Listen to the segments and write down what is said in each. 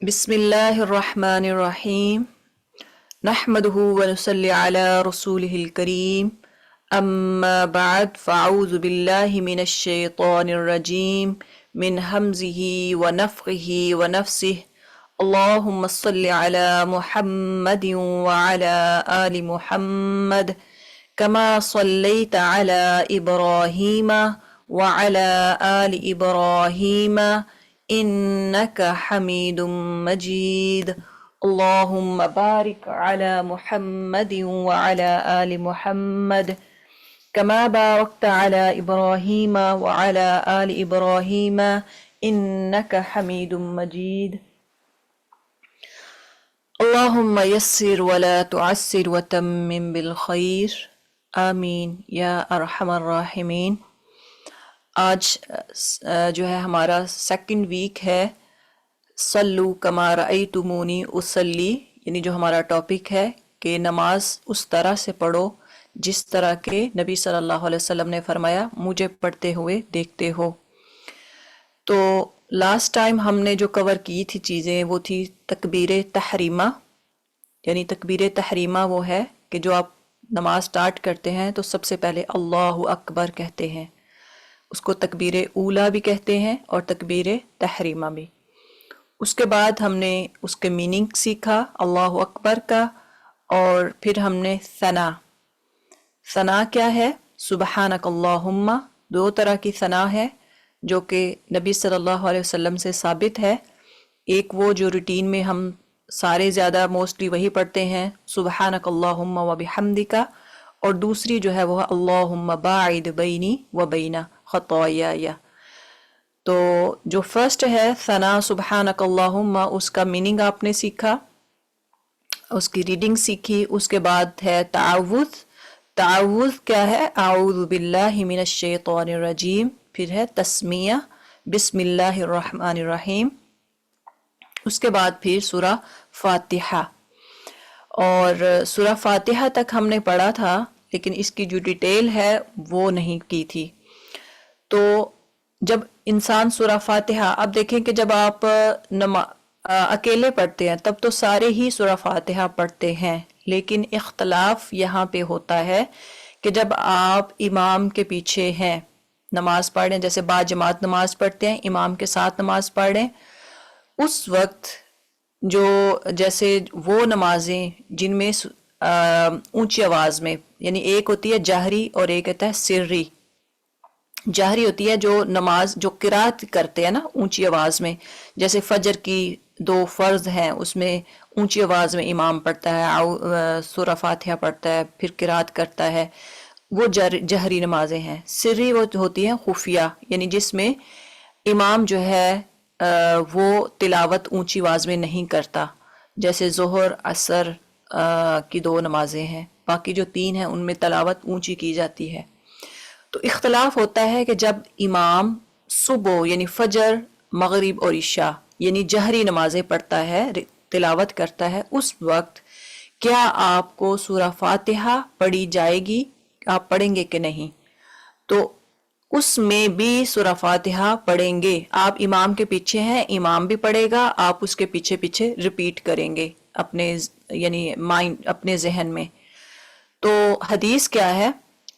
بسم الله الرحمن الرحيم نحمده ونصلي على رسوله الكريم أما بعد فأعوذ بالله من الشيطان الرجيم من همزه ونفخه ونفسه اللهم صل على محمد وعلى آل محمد كما صليت على إبراهيم وعلى آل إبراهيم إنك حميد مجيد اللهم بارك على محمد وعلى آل محمد كما باركت على إبراهيم وعلى آل إبراهيم إنك حميد مجيد اللهم يسر ولا تعسر وتمم بالخير آمین یا ارحم الراحمین۔ آج جو ہے ہمارا سیکنڈ ویک ہے صلو کما رأیتمونی اصلی، یعنی جو ہمارا ٹاپک ہے کہ نماز اس طرح سے پڑھو جس طرح کے نبی صلی اللہ علیہ وسلم نے فرمایا مجھے پڑھتے ہوئے دیکھتے ہو۔ تو لاسٹ ٹائم ہم نے جو کور کی تھی چیزیں وہ تھی تکبیر تحریمہ، یعنی تکبیر تحریمہ وہ ہے کہ جو آپ نماز سٹارٹ کرتے ہیں تو سب سے پہلے اللہ اکبر کہتے ہیں، اس کو تکبیر اولا بھی کہتے ہیں اور تکبیر تحریمہ بھی۔ اس کے بعد ہم نے اس کے میننگ سیکھا اللہ اکبر کا، اور پھر ہم نے ثنا کیا ہے، سبحانک اللہم، دو طرح کی ثنا ہے جو کہ نبی صلی اللہ علیہ وسلم سے ثابت ہے۔ ایک وہ جو روٹین میں ہم سارے زیادہ موسٹلی وہی پڑھتے ہیں سبحانک اللہم و بحمدک، اور دوسری جو ہے وہ اللہم باعد بینی و بین خطایای۔ تو جو فرسٹ ہے ثنا سبحانک اللہم، اس کا میننگ آپ نے سیکھا، اس کی ریڈنگ سیکھی۔ اس کے بعد ہے تعوذ۔ تعوذ کیا ہے؟ اعوذ باللہ من الشیطان الرجیم۔ پھر ہے تسمیہ، بسم اللہ الرحمن الرحیم۔ اس کے بعد پھر سورہ فاتحہ، اور سورہ فاتحہ تک ہم نے پڑھا تھا لیکن اس کی جو ڈیٹیل ہے وہ نہیں کی تھی۔ تو جب انسان سورہ فاتحہ، اب دیکھیں کہ جب آپ اکیلے پڑھتے ہیں تب تو سارے ہی سورہ فاتحہ پڑھتے ہیں، لیکن اختلاف یہاں پہ ہوتا ہے کہ جب آپ امام کے پیچھے ہیں نماز پڑھ رہے ہیں، جیسے با جماعت نماز پڑھتے ہیں امام کے ساتھ نماز پڑھ رہے ہیں، اس وقت جو جیسے وہ نمازیں جن میں اونچی آواز میں، یعنی ایک ہوتی ہے جہری اور ایک ہوتا ہے سری۔ جہری ہوتی ہے جو نماز جو قرات کرتے ہیں نا اونچی آواز میں، جیسے فجر کی دو فرض ہیں اس میں اونچی آواز میں امام پڑھتا ہے، سورہ فاتحہ پڑھتا ہے، پھر قرات کرتا ہے، وہ جہری نمازیں ہیں۔ سری وہ ہوتی ہیں خفیہ، یعنی جس میں امام جو ہے وہ تلاوت اونچی آواز میں نہیں کرتا، جیسے ظہر عصر کی دو نمازیں ہیں، باقی جو تین ہیں ان میں تلاوت اونچی کی جاتی ہے۔ تو اختلاف ہوتا ہے کہ جب امام صبح یعنی فجر، مغرب اور عشاء یعنی جہری نمازیں پڑھتا ہے، تلاوت کرتا ہے، اس وقت کیا آپ کو سورہ فاتحہ پڑھی جائے گی، آپ پڑھیں گے کہ نہیں؟ تو اس میں بھی سورہ فاتحہ پڑھیں گے۔ آپ امام کے پیچھے ہیں، امام بھی پڑھے گا، آپ اس کے پیچھے پیچھے ریپیٹ کریں گے اپنے یعنی مائنڈ، اپنے ذہن میں۔ تو حدیث کیا ہے؟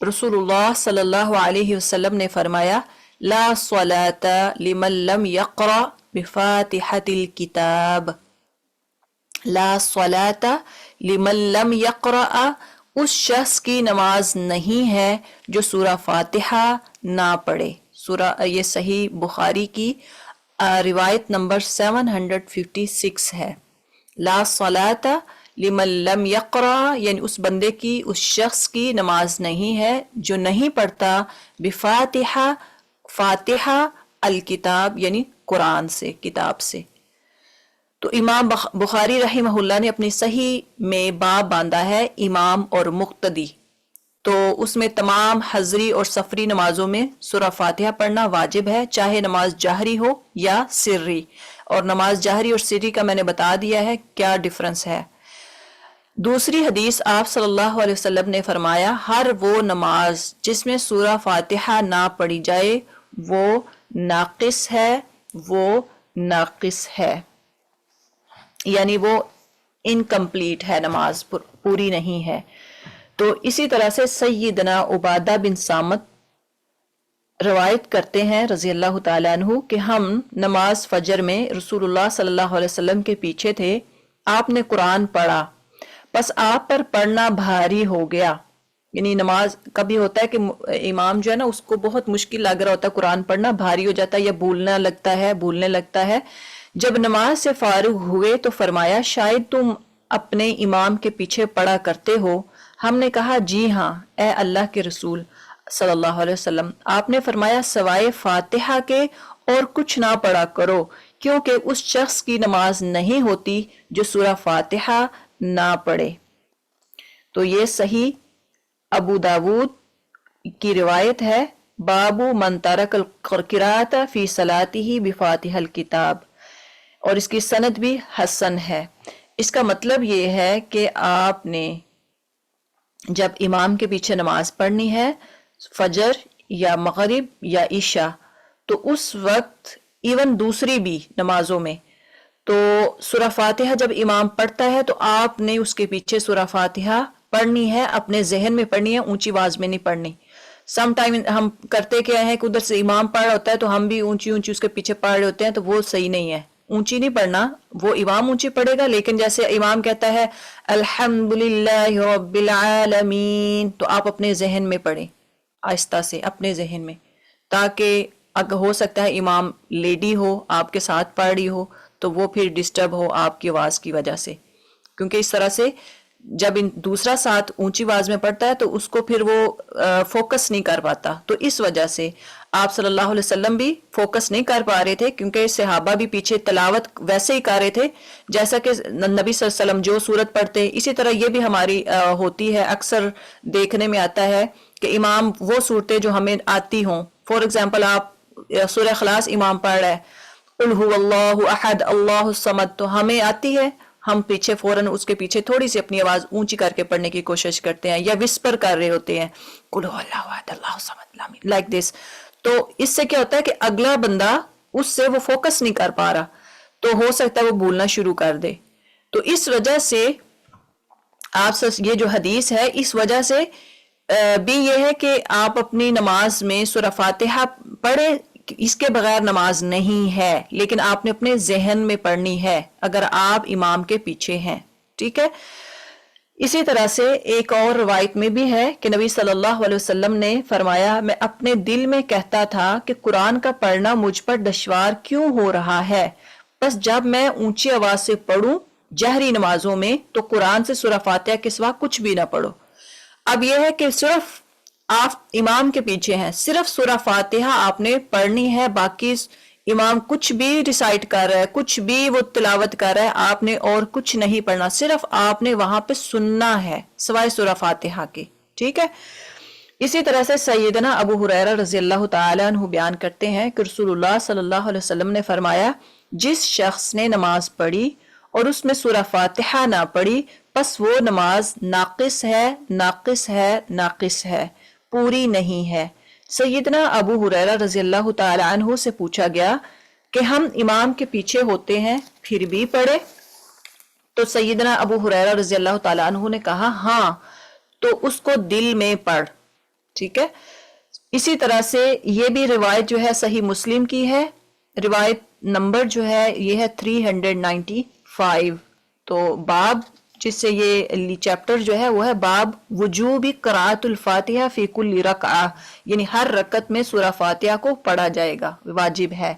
رسول اللہ صلی اللہ علیہ وسلم نے فرمایا لا صلاة لمن لم يقرأ بفاتحة الكتاب، لا صلاة لمن لم يقرأ، اس شخص کی نماز نہیں ہے جو سورہ فاتحہ نہ پڑھے۔ سورہ یہ صحیح بخاری کی روایت نمبر 756 ہے۔ لا صلاة لمن لم يقرأ، یعنی اس بندے کی، اس شخص کی نماز نہیں ہے جو نہیں پڑھتا بفاتحہ، فاتحہ الکتاب یعنی قرآن سے، کتاب سے۔ تو امام بخاری رحمہ اللہ نے اپنی صحیح میں باب باندھا ہے امام اور مقتدی، تو اس میں تمام حضری اور سفری نمازوں میں سورہ فاتحہ پڑھنا واجب ہے، چاہے نماز جہری ہو یا سری۔ اور نماز جہری اور سری کا میں نے بتا دیا ہے کیا ڈفرنس ہے۔ دوسری حدیث آپ صلی اللہ علیہ وسلم نے فرمایا ہر وہ نماز جس میں سورہ فاتحہ نہ پڑھی جائے وہ ناقص ہے، وہ ناقص ہے۔ یعنی وہ انکمپلیٹ ہے، نماز پوری نہیں ہے۔ تو اسی طرح سے سیدنا عبادہ بن صامت روایت کرتے ہیں رضی اللہ تعالیٰ عنہ کہ ہم نماز فجر میں رسول اللہ صلی اللہ علیہ وسلم کے پیچھے تھے، آپ نے قرآن پڑھا، بس آپ پر پڑھنا بھاری ہو گیا۔ یعنی نماز کبھی ہوتا ہے کہ امام جو ہے نا اس کو بہت مشکل لگ رہا ہوتا ہے، قرآن پڑھنا بھاری ہو جاتا ہے یا بھولنے لگتا ہے۔ جب نماز سے فارغ ہوئے تو فرمایا شاید تم اپنے امام کے پیچھے پڑھا کرتے ہو؟ ہم نے کہا جی ہاں اے اللہ کے رسول صلی اللہ علیہ وسلم۔ آپ نے فرمایا سوائے فاتحہ کے اور کچھ نہ پڑھا کرو، کیونکہ اس شخص کی نماز نہیں ہوتی جو سورہ فاتحہ نہ پڑھے۔ تو یہ صحیح ابو داود کی روایت ہے، باب من ترک القرأۃ فی صلاتہ بفاتحہ الکتاب، اور اس کی سند بھی حسن ہے۔ اس کا مطلب یہ ہے کہ آپ نے جب امام کے پیچھے نماز پڑھنی ہے فجر یا مغرب یا عشاء، تو اس وقت ایون دوسری بھی نمازوں میں تو سورہ فاتحہ جب امام پڑھتا ہے تو آپ نے اس کے پیچھے سورہ فاتحہ پڑھنی ہے، اپنے ذہن میں پڑھنی ہے، اونچی آواز میں نہیں پڑھنی۔ سم ٹائم ہم کرتے کیا ہے کہ ادھر سے امام پڑھ رہا ہوتا ہے تو ہم بھی اونچی اونچی اس کے پیچھے پڑھ رہے ہوتے ہیں، تو وہ صحیح نہیں ہے، اونچی نہیں پڑھنا، وہ امام اونچی پڑھے گا، لیکن جیسے امام کہتا ہے الحمدللہ رب العالمین تو آپ اپنے ذہن میں پڑھیں، آہستہ سے اپنے ذہن میں، تاکہ اگر ہو سکتا ہے امام لیڈی ہو آپ کے ساتھ پڑھ رہی ہو تو وہ پھر ڈسٹرب ہو آپ کی آواز کی وجہ سے، کیونکہ اس طرح سے جب دوسرا ساتھ اونچی آواز میں پڑھتا ہے تو اس کو پھر وہ فوکس نہیں کر پاتا، تو اس وجہ سے آپ صلی اللہ علیہ وسلم بھی فوکس نہیں کر پا رہے تھے، کیونکہ صحابہ بھی پیچھے تلاوت ویسے ہی کر رہے تھے جیسا کہ نبی صلی اللہ علیہ وسلم جو سورت پڑھتے، اسی طرح یہ بھی ہماری ہوتی ہے، اکثر دیکھنے میں آتا ہے کہ امام وہ صورتیں جو ہمیں آتی ہوں، فور ایگزامپل آپ سورہ اخلاص امام پڑھ رہا ہے، قل هو اللہ احد اللہ الصمد، تو ہمیں آتی ہے، ہم پیچھے فوراً اس کے پیچھے تھوڑی سی اپنی آواز اونچی کر کے پڑھنے کی کوشش کرتے ہیں یا وسپر کر رہے ہوتے ہیں، قل هو اللہ احد اللہ الصمد لائک دس۔ تو اس سے کیا ہوتا ہے کہ اگلا بندہ اس سے وہ فوکس نہیں کر پا رہا، تو ہو سکتا ہے وہ بھولنا شروع کر دے۔ تو اس وجہ سے آپ سے یہ جو حدیث ہے اس وجہ سے بھی یہ ہے کہ آپ اپنی نماز میں سورہ فاتحہ پڑھے، اس کے بغیر نماز نہیں ہے، لیکن آپ نے اپنے ذہن میں پڑھنی ہے اگر آپ امام کے پیچھے ہیں، ٹھیک ہے۔ اسی طرح سے ایک اور روایت میں بھی ہے کہ نبی صلی اللہ علیہ وسلم نے فرمایا میں اپنے دل میں کہتا تھا کہ قرآن کا پڑھنا مجھ پر دشوار کیوں ہو رہا ہے، بس جب میں اونچی آواز سے پڑھوں جہری نمازوں میں تو قرآن سے سورہ فاتحہ کے سوا کچھ بھی نہ پڑھو۔ اب یہ ہے کہ صرف آپ امام کے پیچھے ہیں، صرف سورہ فاتحہ آپ نے پڑھنی ہے، باقی امام کچھ بھی ریسائٹ کر رہا ہے، کچھ بھی وہ تلاوت کر رہا ہے، آپ نے اور کچھ نہیں پڑھنا، صرف آپ نے وہاں پہ سننا ہے سوائے سورہ فاتحہ کے، ٹھیک ہے۔ اسی طرح سے سیدنا ابو ہریرہ رضی اللہ تعالیٰ عنہ بیان کرتے ہیں کہ رسول اللہ صلی اللہ علیہ وسلم نے فرمایا جس شخص نے نماز پڑھی اور اس میں سورہ فاتحہ نہ پڑھی بس وہ نماز ناقص ہے، ناقص ہے، ناقص ہے، پوری نہیں ہے۔ سیدنا ابو ہریرہ رضی اللہ تعالی عنہ سے پوچھا گیا کہ ہم امام کے پیچھے ہوتے ہیں پھر بھی پڑھے؟ تو سیدنا ابو ہریرہ رضی اللہ تعالی عنہ نے کہا ہاں، تو اس کو دل میں پڑھ، ٹھیک ہے۔ اسی طرح سے یہ بھی روایت جو ہے صحیح مسلم کی ہے، روایت نمبر جو ہے یہ ہے 395، تو باب جس سے یہ چیپٹر جو ہے وہ ہے باب وجوب قراءۃ الفاتحہ فی کل رکعہ، یعنی ہر رکعت میں سورہ فاتحہ کو پڑھا جائے گا، واجب ہے۔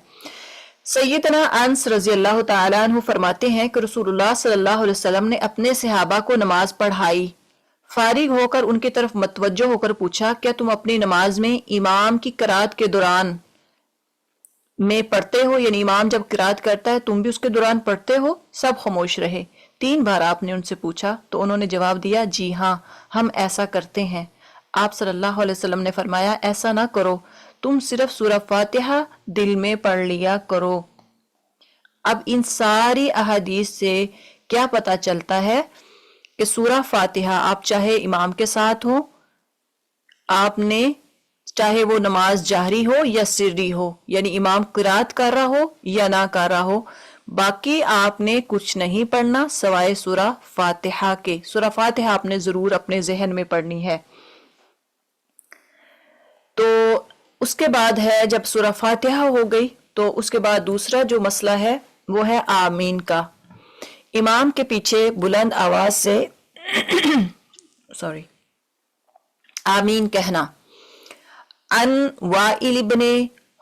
سیدنا انس رضی اللہ تعالیٰ عنہ فرماتے ہیں کہ رسول اللہ صلی اللہ علیہ وسلم نے اپنے صحابہ کو نماز پڑھائی، فارغ ہو کر ان کی طرف متوجہ ہو کر پوچھا کیا تم اپنی نماز میں امام کی قرات کے دوران میں پڑھتے ہو، یعنی امام جب قرات کرتا ہے تم بھی اس کے دوران پڑھتے ہو؟ سب خاموش رہے، 3 بار آپ نے ان سے پوچھا تو انہوں نے جواب دیا جی ہاں ہم ایسا کرتے ہیں۔ آپ صلی اللہ علیہ وسلم نے فرمایا ایسا نہ کرو، تم صرف سورہ فاتحہ دل میں پڑھ لیا کرو۔ اب ان ساری احادیث سے کیا پتہ چلتا ہے کہ سورہ فاتحہ آپ چاہے امام کے ساتھ ہو، آپ نے چاہے وہ نماز جہری ہو یا سری ہو، یعنی امام قرات کر رہا ہو یا نہ کر رہا ہو، باقی آپ نے کچھ نہیں پڑھنا سوائے سورہ فاتحہ کے. سورہ فاتحہ آپ نے ضرور اپنے ذہن میں پڑھنی ہے. تو اس کے بعد ہے جب سورہ فاتحہ ہو گئی تو اس کے بعد دوسرا جو مسئلہ ہے وہ ہے آمین کا. امام کے پیچھے بلند آواز سے سوری آمین کہنا. عن وائل ابن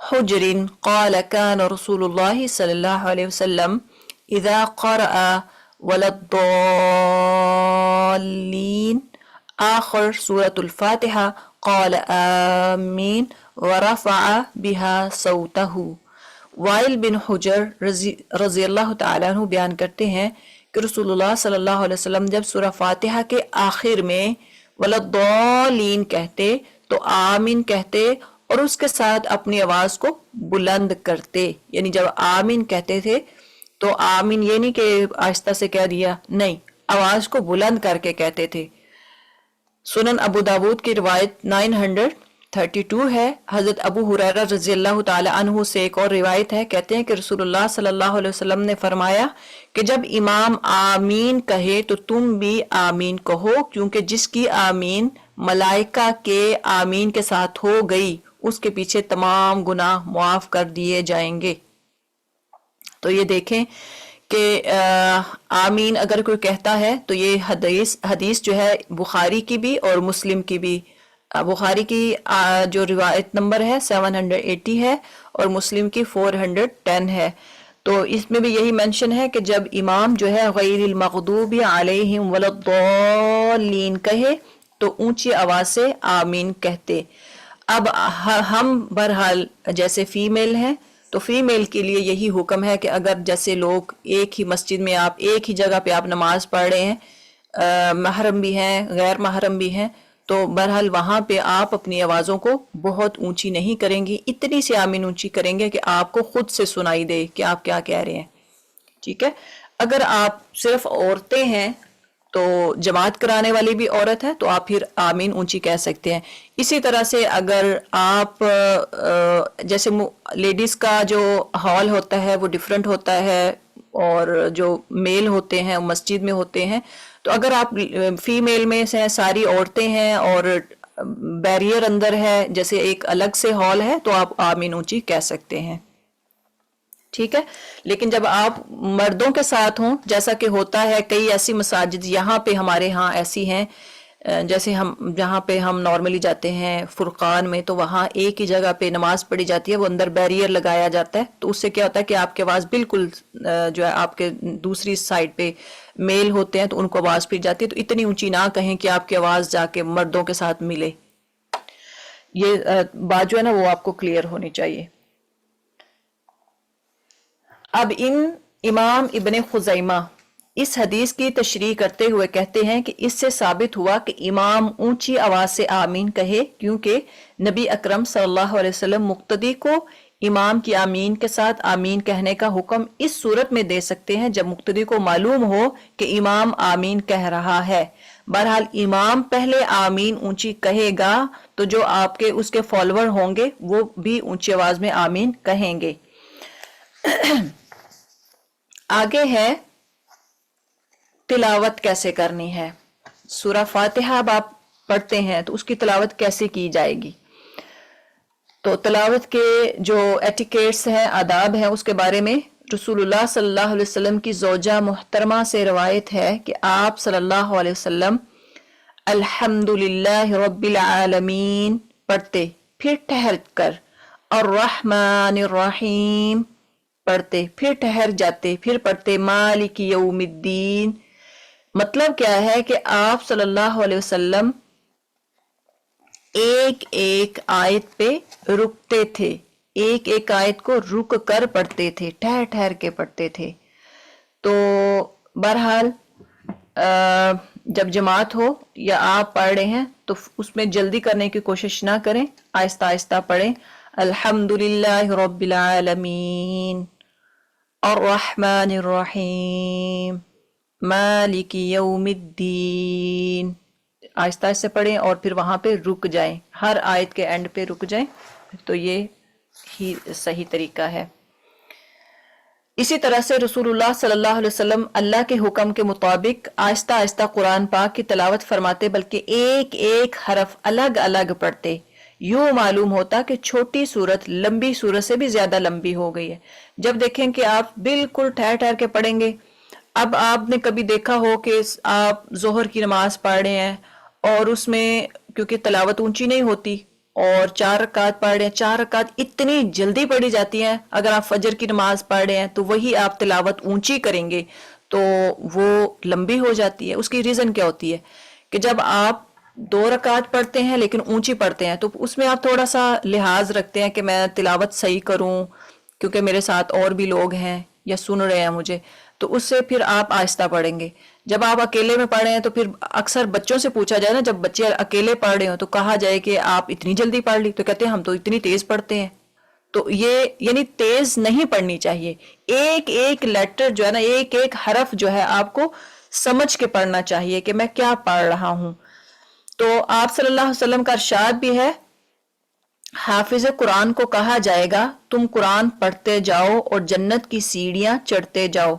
حجر قال كان رسول الله صلی اللہ علیہ وسلم اذا قرأ ولا الضالین آخر سورة الفاتحہ قال آمین ورفع بها صوته. وائل بن حجر رضی اللہ تعالیٰ عنہ بیان کرتے ہیں کہ رسول اللہ صلی اللہ علیہ وسلم جب سورہ فاتحہ کے آخر میں ولضالین کہتے تو آمین کہتے اور اس کے ساتھ اپنی آواز کو بلند کرتے. یعنی جب آمین کہتے تھے تو آمین یہ نہیں کہ آہستہ سے کہہ دیا، نہیں، آواز کو بلند کر کے کہتے تھے. سنن ابو داود کی روایت 932 ہے. حضرت ابو ہریرہ رضی اللہ تعالی عنہ سے ایک اور روایت ہے، کہتے ہیں کہ رسول اللہ صلی اللہ علیہ وسلم نے فرمایا کہ جب امام آمین کہے تو تم بھی آمین کہو، کیونکہ جس کی آمین ملائکہ کے آمین کے ساتھ ہو گئی اس کے پیچھے تمام گناہ معاف کر دیے جائیں گے. تو یہ دیکھیں کہ آمین اگر کوئی کہتا ہے تو یہ حدیث جو ہے بخاری کی بھی اور مسلم کی بھی. بخاری کی جو روایت نمبر ہے 780 ہے اور مسلم کی 410 ہے. تو اس میں بھی یہی مینشن ہے کہ جب امام جو ہے غیر المغضوب علیہم ولا الضالین کہے تو اونچی آواز سے آمین کہتے. اب ہم بہرحال جیسے فیمیل ہیں تو فیمیل کے لیے یہی حکم ہے کہ اگر جیسے لوگ ایک ہی مسجد میں آپ ایک ہی جگہ پہ آپ نماز پڑھ رہے ہیں، محرم بھی ہیں غیر محرم بھی ہیں، تو بہرحال وہاں پہ آپ اپنی آوازوں کو بہت اونچی نہیں کریں گی، اتنی سی آمین اونچی کریں گے کہ آپ کو خود سے سنائی دے کہ آپ کیا کہہ رہے ہیں. ٹھیک ہے. اگر آپ صرف عورتیں ہیں تو جماعت کرانے والی بھی عورت ہے تو آپ پھر آمین اونچی کہہ سکتے ہیں. اسی طرح سے اگر آپ جیسے لیڈیز کا جو ہال ہوتا ہے وہ ڈیفرنٹ ہوتا ہے اور جو میل ہوتے ہیں مسجد میں ہوتے ہیں، تو اگر آپ فیمیل میں سے ساری عورتیں ہیں اور بیریئر اندر ہے جیسے ایک الگ سے ہال ہے تو آپ آمین اونچی کہہ سکتے ہیں. ٹھیک ہے. لیکن جب آپ مردوں کے ساتھ ہوں جیسا کہ ہوتا ہے کئی ایسی مساجد یہاں پہ ہمارے ہاں ایسی ہیں، جیسے ہم جہاں پہ ہم نارملی جاتے ہیں فرقان میں تو وہاں ایک ہی جگہ پہ نماز پڑھی جاتی ہے، وہ اندر بیریئر لگایا جاتا ہے تو اس سے کیا ہوتا ہے کہ آپ کی آواز بالکل جو ہے آپ کے دوسری سائڈ پہ میل ہوتے ہیں تو ان کو آواز پھر جاتی ہے. تو اتنی اونچی نہ کہیں کہ آپ کی آواز جا کے مردوں کے ساتھ ملے. یہ بات جو ہے نا وہ آپ کو کلیئر ہونی چاہیے. اب امام ابن خزیمہ اس حدیث کی تشریح کرتے ہوئے کہتے ہیں کہ اس سے ثابت ہوا کہ امام اونچی آواز سے آمین کہے کیونکہ نبی اکرم صلی اللہ علیہ وسلم مقتدی کو امام کی آمین کے ساتھ آمین کہنے کا حکم اس صورت میں دے سکتے ہیں جب مقتدی کو معلوم ہو کہ امام آمین کہہ رہا ہے. بہرحال امام پہلے آمین اونچی کہے گا تو جو آپ کے اس کے فالوور ہوں گے وہ بھی اونچی آواز میں آمین کہیں گے. آگے ہے تلاوت کیسے کرنی ہے. سورہ فاتحہ اب آپ پڑھتے ہیں تو اس کی تلاوت کیسے کی جائے گی. تو تلاوت کے جو ایٹیکیٹس ہیں آداب ہیں اس کے بارے میں رسول اللہ صلی اللہ علیہ وسلم کی زوجہ محترمہ سے روایت ہے کہ آپ صلی اللہ علیہ وسلم الحمدللہ رب العالمین پڑھتے، پھر ٹھہر کر الرحمن الرحیم پڑھتے، پھر ٹھہر جاتے، پھر پڑھتے مالک یوم الدین. مطلب کیا ہے کہ آپ صلی اللہ علیہ وسلم ایک ایک آیت پہ رکتے تھے، ایک ایک آیت کو رک کر پڑھتے تھے، ٹھہر ٹھہر کے پڑھتے تھے. تو بہرحال جب جماعت ہو یا آپ پڑھ رہے ہیں تو اس میں جلدی کرنے کی کوشش نہ کریں، آہستہ آہستہ پڑھیں. الحمدللہ رب العالمین الرحمن الرحیم مالک یوم الدین، آہستہ آہستہ پڑھیں اور پھر وہاں پہ رک جائیں، ہر آیت کے اینڈ پہ رک جائیں، تو یہ ہی صحیح طریقہ ہے. اسی طرح سے رسول صلی اللہ علیہ وسلم اللہ کے حکم کے مطابق آہستہ آہستہ قرآن پاک کی تلاوت فرماتے، بلکہ ایک ایک حرف الگ الگ پڑھتے۔ یوں معلوم ہوتا کہ چھوٹی سورت لمبی سورت سے بھی زیادہ لمبی ہو گئی ہے۔ جب دیکھیں کہ آپ بالکل ٹھہر ٹھہر کے پڑھیں گے، اب آپ نے کبھی دیکھا ہو کہ آپ ظہر کی نماز پڑھ رہے ہیں اور اس میں کیونکہ تلاوت اونچی نہیں ہوتی اور 4 رکعت پڑھ رہے ہیں، 4 رکعت اتنی جلدی پڑھی جاتی ہیں۔ اگر آپ فجر کی نماز پڑھ رہے ہیں تو وہی آپ تلاوت اونچی کریں گے تو وہ لمبی ہو جاتی ہے۔ اس کی ریزن کیا ہوتی ہے کہ جب آپ 2 رکعت پڑھتے ہیں لیکن اونچی پڑھتے ہیں تو اس میں آپ تھوڑا سا لحاظ رکھتے ہیں کہ میں تلاوت صحیح کروں کیونکہ میرے ساتھ اور بھی لوگ ہیں یا سن رہے ہیں مجھے، تو اس سے پھر آپ آہستہ پڑھیں گے۔ جب آپ اکیلے میں پڑھ رہے ہیں تو پھر اکثر بچوں سے پوچھا جائے نا، جب بچے اکیلے پڑھ رہے ہوں تو کہا جائے کہ آپ اتنی جلدی پڑھ لی، تو کہتے ہیں ہم تو اتنی تیز پڑھتے ہیں۔ تو یہ یعنی تیز نہیں پڑھنی چاہیے، ایک ایک لیٹر جو ہے نا، ایک ایک حرف جو ہے آپ کو سمجھ کے پڑھنا چاہیے کہ میں کیا پڑھ رہا ہوں۔ تو آپ صلی اللہ علیہ وسلم کا ارشاد بھی ہے، حافظ قرآن کو کہا جائے گا تم قرآن پڑھتے جاؤ اور جنت کی سیڑھیاں چڑھتے جاؤ،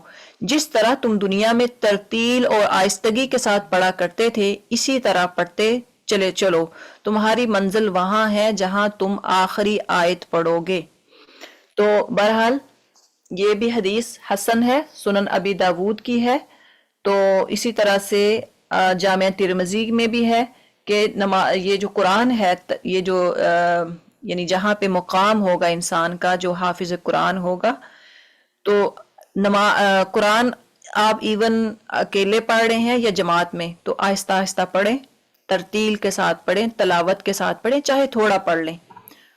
جس طرح تم دنیا میں ترتیل اور آہستگی کے ساتھ پڑھا کرتے تھے اسی طرح پڑھتے چلے چلو، تمہاری منزل وہاں ہے جہاں تم آخری آیت پڑھو گے۔ تو بہرحال یہ بھی حدیث حسن ہے، سنن ابی داود کی ہے۔ تو اسی طرح سے جامعہ ترمذی میں بھی ہے کہ یہ جو قرآن ہے، یہ جو یعنی جہاں پہ مقام ہوگا انسان کا جو حافظ قرآن ہوگا، تو قرآن آپ ایون اکیلے پڑھ رہے ہیں یا جماعت میں تو آہستہ آہستہ پڑھیں، ترتیل کے ساتھ پڑھیں، تلاوت کے ساتھ پڑھیں، چاہے تھوڑا پڑھ لیں۔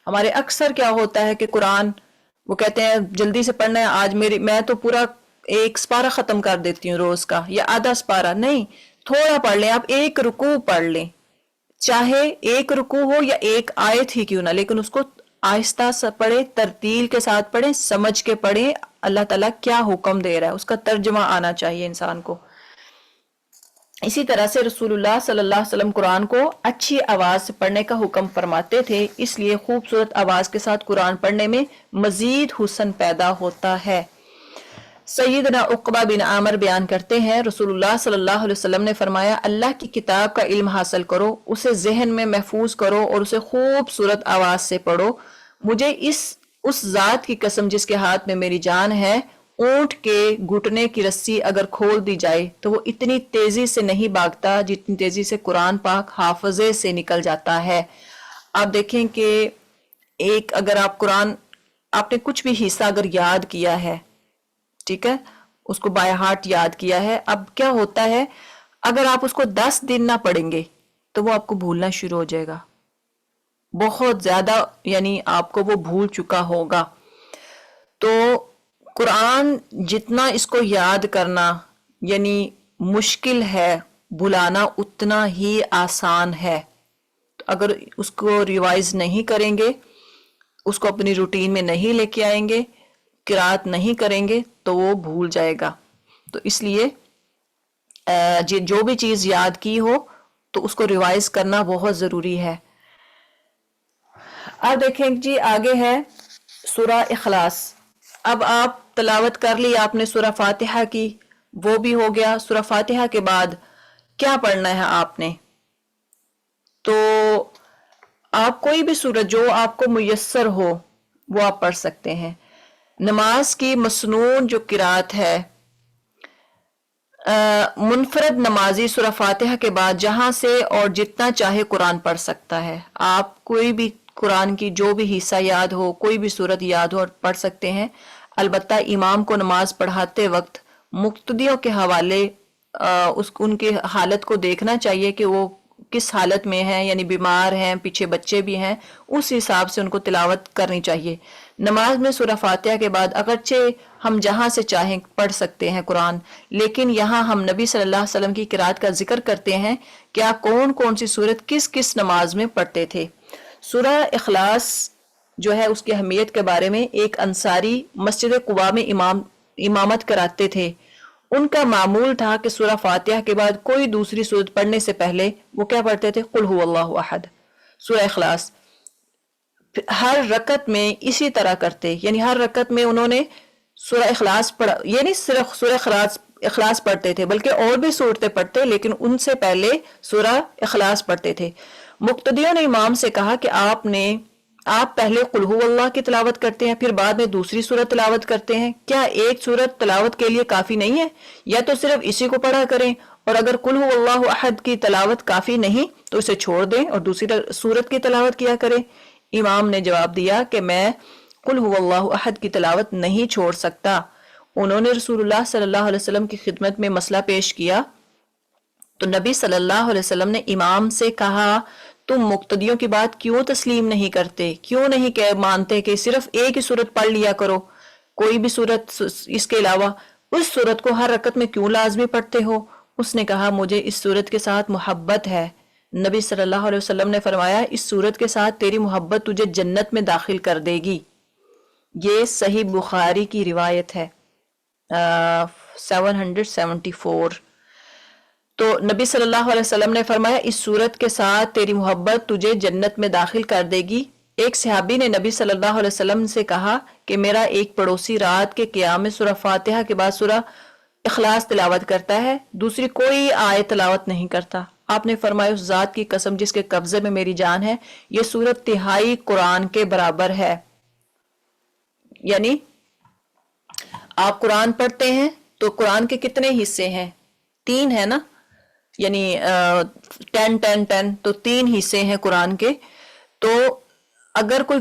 ہمارے اکثر کیا ہوتا ہے کہ قرآن وہ کہتے ہیں جلدی سے پڑھنا ہے، آج میں تو پورا ایک سپارہ ختم کر دیتی ہوں روز کا یا آدھا سپارہ، نہیں، تھوڑا پڑھ لیں، آپ ایک رکوع پڑھ لیں، چاہے ایک رکوع ہو یا ایک آیت ہی کیوں نہ، لیکن اس کو آہستہ سے پڑھیں، ترتیل کے ساتھ پڑھیں، سمجھ کے پڑھیں اللہ تعالیٰ کیا حکم دے رہا ہے، اس کا ترجمہ آنا چاہیے انسان کو۔ اسی طرح سے رسول اللہ صلی اللہ علیہ وسلم قرآن کو اچھی آواز سے پڑھنے کا حکم فرماتے تھے، اس لیے خوبصورت آواز کے ساتھ قرآن پڑھنے میں مزید حسن پیدا ہوتا ہے۔ سیدنا عقبہ بن عامر بیان کرتے ہیں، رسول اللہ صلی اللہ علیہ وسلم نے فرمایا، اللہ کی کتاب کا علم حاصل کرو، اسے ذہن میں محفوظ کرو اور اسے خوبصورت آواز سے پڑھو۔ مجھے اس ذات کی قسم جس کے ہاتھ میں میری جان ہے، اونٹ کے گھٹنے کی رسی اگر کھول دی جائے تو وہ اتنی تیزی سے نہیں بھاگتا جتنی تیزی سے قرآن پاک حافظے سے نکل جاتا ہے۔ آپ دیکھیں کہ اگر آپ قرآن آپ نے کچھ بھی حصہ اگر یاد کیا ہے، ٹھیک ہے، اس کو بائی ہارٹ یاد کیا ہے، اب کیا ہوتا ہے اگر آپ اس کو 10 دن نہ پڑھیں گے تو وہ آپ کو بھولنا شروع ہو جائے گا، بہت زیادہ، یعنی آپ کو وہ بھول چکا ہوگا۔ تو قرآن جتنا اس کو یاد کرنا یعنی مشکل ہے، بھلانا اتنا ہی آسان ہے۔ اگر اس کو ریوائز نہیں کریں گے، اس کو اپنی روٹین میں نہیں لے کے آئیں گے، قرات نہیں کریں گے تو وہ بھول جائے گا۔ تو اس لیے جو بھی چیز یاد کی ہو تو اس کو ریوائز کرنا بہت ضروری ہے۔ اب دیکھیں جی آگے ہے سورہ اخلاص۔ اب آپ تلاوت کر لی آپ نے سورہ فاتحہ کی، وہ بھی ہو گیا۔ سورہ فاتحہ کے بعد کیا پڑھنا ہے آپ نے؟ تو آپ کوئی بھی سورت جو آپ کو میسر ہو وہ آپ پڑھ سکتے ہیں۔ نماز کی مسنون جو قرات ہے، منفرد نمازی سورہ فاتحہ کے بعد جہاں سے اور جتنا چاہے قرآن پڑھ سکتا ہے۔ آپ کوئی بھی قرآن کی جو بھی حصہ یاد ہو، کوئی بھی سورت یاد ہو اور پڑھ سکتے ہیں۔ البتہ امام کو نماز پڑھاتے وقت مقتدیوں کے حوالے ان کی حالت کو دیکھنا چاہیے کہ وہ کس حالت میں ہیں، یعنی بیمار ہیں، پیچھے بچے بھی ہیں، اس حساب سے ان کو تلاوت کرنی چاہیے۔ نماز میں سورہ فاتحہ کے بعد اگرچہ ہم جہاں سے چاہیں پڑھ سکتے ہیں قرآن، لیکن یہاں ہم نبی صلی اللہ علیہ وسلم کی قرات کا ذکر کرتے ہیں کہ آپ کون کون سی سورت کس کس نماز میں پڑھتے تھے۔ سورہ اخلاص جو ہے اس کی اہمیت کے بارے میں ایک انصاری مسجد قباء میں امامت کراتے تھے۔ ان کا معمول تھا کہ سورہ فاتحہ کے بعد کوئی دوسری سورت پڑھنے سے پہلے وہ کیا پڑھتے تھے؟ قل هو اللہ احد، سورہ اخلاص۔ ہر رکعت میں اسی طرح کرتے، یعنی ہر رکعت میں انہوں نے سورہ اخلاص پڑھا، یہ نہیں صرف سورہ اخلاص پڑھتے تھے بلکہ اور بھی صورتیں پڑھتے، لیکن ان سے پہلے سورہ اخلاص پڑھتے تھے۔ مقتدیوں نے امام سے کہا کہ آپ پہلے قل ہو اللہ کی تلاوت کرتے ہیں، پھر بعد میں دوسری سورت تلاوت کرتے ہیں، کیا ایک سورت تلاوت کے لیے کافی نہیں ہے؟ یا تو صرف اسی کو پڑھا کریں، اور اگر قل ہو اللہ احد کی تلاوت کافی نہیں تو اسے چھوڑ دیں اور دوسری سورت کی تلاوت کیا کریں۔ امام نے جواب دیا کہ میں قل هو اللہ احد کی تلاوت نہیں چھوڑ سکتا۔ انہوں نے رسول اللہ صلی اللہ علیہ وسلم کی خدمت میں مسئلہ پیش کیا تو نبی صلی اللہ علیہ وسلم نے امام سے کہا تم مقتدیوں کی بات کیوں تسلیم نہیں کرتے، کیوں نہیں مانتے کہ صرف ایک ہی صورت پڑھ لیا کرو، کوئی بھی صورت اس کے علاوہ اس صورت کو ہر رکعت میں کیوں لازمی پڑھتے ہو؟ اس نے کہا مجھے اس صورت کے ساتھ محبت ہے۔ نبی صلی اللہ علیہ وسلم نے فرمایا اس صورت کے ساتھ تیری محبت تجھے جنت میں داخل کر دے گی۔ یہ صحیح بخاری کی روایت ہے 774۔ تو نبی صلی اللہ علیہ وسلم نے فرمایا اس صورت کے ساتھ تیری محبت تجھے جنت میں داخل کر دے گی۔ ایک صحابی نے نبی صلی اللہ علیہ وسلم سے کہا کہ میرا ایک پڑوسی رات کے قیام میں سورہ فاتحہ کے بعد سورہ اخلاص تلاوت کرتا ہے، دوسری کوئی آیت تلاوت نہیں کرتا۔ آپ نے فرمایا اس ذات کی قسم جس کے قبضے میں میری جان ہے، یہ سورت تہائی قرآن کے برابر ہے۔ یعنی آپ قرآن پڑھتے ہیں تو قرآن کے کتنے حصے ہیں؟ 3 ہے نا، یعنی 10 تو 3 حصے ہیں قرآن کے۔ تو اگر کوئی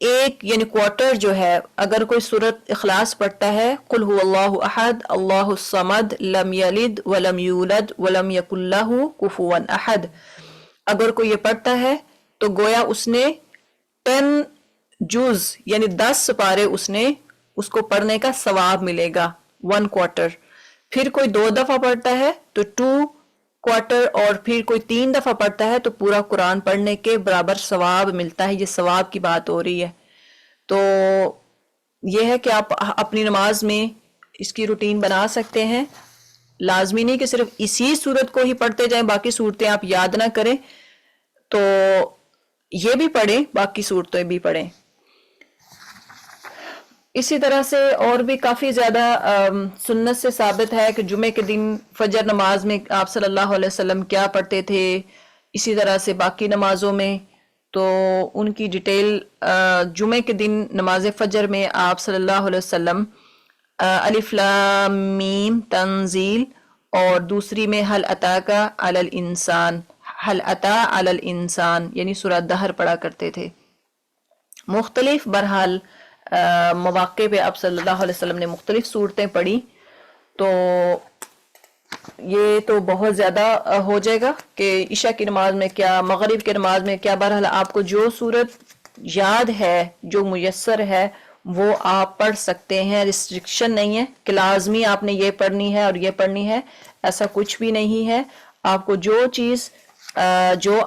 ایک یعنی کوارٹر جو ہے، اگر کوئی سورت اخلاص پڑھتا ہے قل هو اللہ احد اللہ الصمد لم یلد ولم یولد ولم یکن لہ کفوا احد، اگر کوئی یہ پڑھتا ہے تو گویا اس نے 10 جز یعنی 10 سپارے اس کو پڑھنے کا ثواب ملے گا 1 کوارٹر۔ پھر کوئی 2 دفعہ پڑھتا ہے تو 2 کوارٹر، اور پھر کوئی 3 دفعہ پڑھتا ہے تو پورا قرآن پڑھنے کے برابر ثواب ملتا ہے۔ یہ ثواب کی بات ہو رہی ہے۔ تو یہ ہے کہ آپ اپنی نماز میں اس کی روٹین بنا سکتے ہیں، لازمی نہیں کہ صرف اسی صورت کو ہی پڑھتے جائیں، باقی صورتیں آپ یاد نہ کریں، تو یہ بھی پڑھیں باقی صورتیں بھی پڑھیں۔ اسی طرح سے اور بھی کافی زیادہ سنت سے ثابت ہے کہ جمعے کے دن فجر نماز میں آپ صلی اللہ علیہ وسلم کیا پڑھتے تھے، اسی طرح سے باقی نمازوں میں تو ان کی ڈیٹیل جمعے کے دن نماز فجر میں آپ صلی اللہ علیہ وسلم الف لام میم تنزیل اور دوسری میں حل اتاک علی الانسان، حل اتا علی الانسان یعنی سورہ دہر پڑھا کرتے تھے۔ مختلف برحال مواقع پہ آپ صلی اللہ علیہ وسلم نے مختلف صورتیں پڑھی، تو یہ تو بہت زیادہ ہو جائے گا کہ عشاء کی نماز میں کیا، مغرب کی نماز میں کیا، بہرحال آپ کو جو صورت یاد ہے جو میسر ہے وہ آپ پڑھ سکتے ہیں، ریسٹرکشن نہیں ہے کہ لازمی آپ نے یہ پڑھنی ہے اور یہ پڑھنی ہے، ایسا کچھ بھی نہیں ہے۔ آپ کو جو چیز جو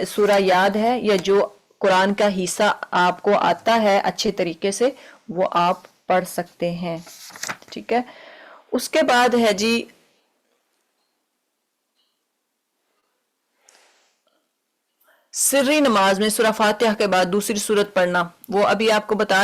سورہ یاد ہے یا جو قرآن کا حصہ آپ کو آتا ہے اچھے طریقے سے وہ آپ پڑھ سکتے ہیں، ٹھیک ہے۔ اس کے بعد ہے جی سری نماز میں سورہ فاتحہ کے بعد دوسری سورت پڑھنا، وہ ابھی آپ کو بتا